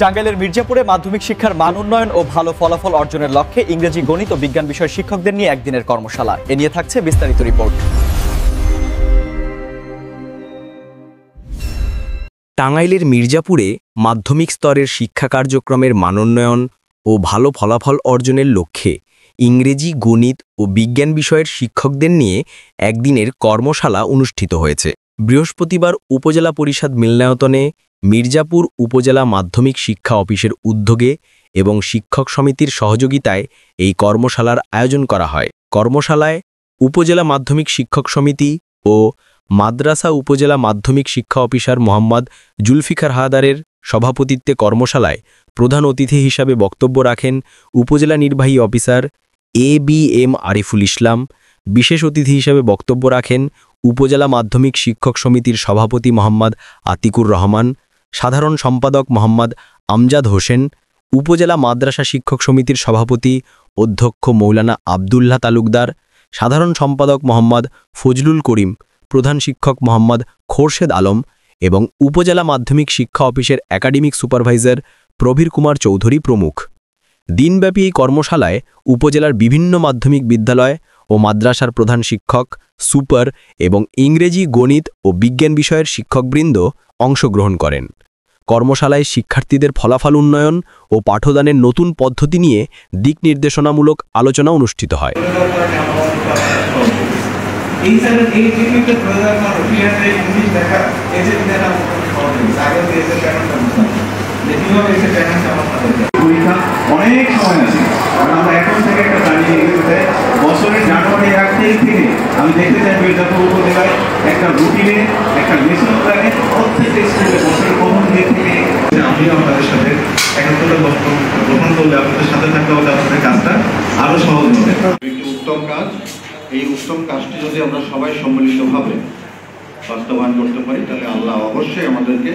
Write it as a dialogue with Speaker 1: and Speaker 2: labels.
Speaker 1: টাঙ্গাইলের মির্জাপুরে মাধ্যমিক শিক্ষার মান উন্নয়ন ও ভালো ফলাফল অর্জনের লক্ষ্যে ইংরেজি, গণিত ও বিজ্ঞান বিষয়ের শিক্ষকদের নিয়ে একদিনের কর্মশালা। এ নিয়ে থাকছে বিস্তারিত রিপোর্ট।
Speaker 2: টাঙ্গাইলের মির্জাপুরে মাধ্যমিক স্তরের শিক্ষা কার্যক্রমের মানোন্নয়ন ও ভালো ফলাফল অর্জনের লক্ষ্যে ইংরেজি, গণিত ও বিজ্ঞান বিষয়ের শিক্ষকদের নিয়ে একদিনের কর্মশালা অনুষ্ঠিত হয়েছে। বৃহস্পতিবার উপজেলা পরিষদ মিলনায়তনে মির্জাপুর উপজেলা মাধ্যমিক শিক্ষা অফিসের উদ্যোগে এবং শিক্ষক সমিতির সহযোগিতায় এই কর্মশালার আয়োজন করা হয়। কর্মশালায় উপজেলা মাধ্যমিক শিক্ষক সমিতি ও মাদ্রাসা উপজেলা মাধ্যমিক শিক্ষা অফিসার মোহাম্মদ জুলফিকার হায়দারের সভাপতিত্বে কর্মশালায় প্রধান অতিথি হিসাবে বক্তব্য রাখেন উপজেলা নির্বাহী অফিসার ABM আরিফুল ইসলাম। বিশেষ অতিথি হিসাবে বক্তব্য রাখেন উপজেলা মাধ্যমিক শিক্ষক সমিতির সভাপতি মোহাম্মদ আতিকুর রহমান, সাধারণ সম্পাদক মোহাম্মদ আমজাদ হোসেন, উপজেলা মাদ্রাসা শিক্ষক সমিতির সভাপতি অধ্যক্ষ মৌলানা আবদুল্লাহ তালুকদার, সাধারণ সম্পাদক মোহাম্মদ ফজলুল করিম, প্রধান শিক্ষক মোহাম্মদ খোরশেদ আলম এবং উপজেলা মাধ্যমিক শিক্ষা অফিসের একাডেমিক সুপারভাইজার প্রবীর কুমার চৌধুরী প্রমুখ। দিনব্যাপী এই কর্মশালায় উপজেলার বিভিন্ন মাধ্যমিক বিদ্যালয় ও মাদ্রাসার প্রধান শিক্ষক, সুপার এবং ইংরেজি, গণিত ও বিজ্ঞান বিষয়ের শিক্ষকবৃন্দ অংশগ্রহণ করেন। কর্মশালায় শিক্ষার্থীদের ফলাফল উন্নয়ন ও পাঠদানের নতুন পদ্ধতি নিয়ে দিক নির্দেশনামূলক আলোচনা অনুষ্ঠিত হয়।
Speaker 3: অনেক সময় আছে, কারণ আমরা এখন থেকে একটা দাঁড়িয়ে গেছে বছরের জানুয়ারি 1 তারিখ থেকে আমি দেখতে চাই মির্জাপুর উপজেলায় একটা রুটিনে একটা মেশিন লাগে প্রত্যেকটা স্কুলে বছরের প্রথম দিক থেকে। আমিও আপনাদের সাথে একাত্তরে গ্রহণ করলে আপনাদের সাথে থাকতে হলে আপনাদের কাজটা আরো সহজ হবে। একটি উত্তম কাজ, এই উত্তম কাজটি যদি আমরা সবাই সম্মিলিতভাবে বাস্তবায়ন করতে পারি তাহলে আল্লাহ অবশ্যই আমাদেরকে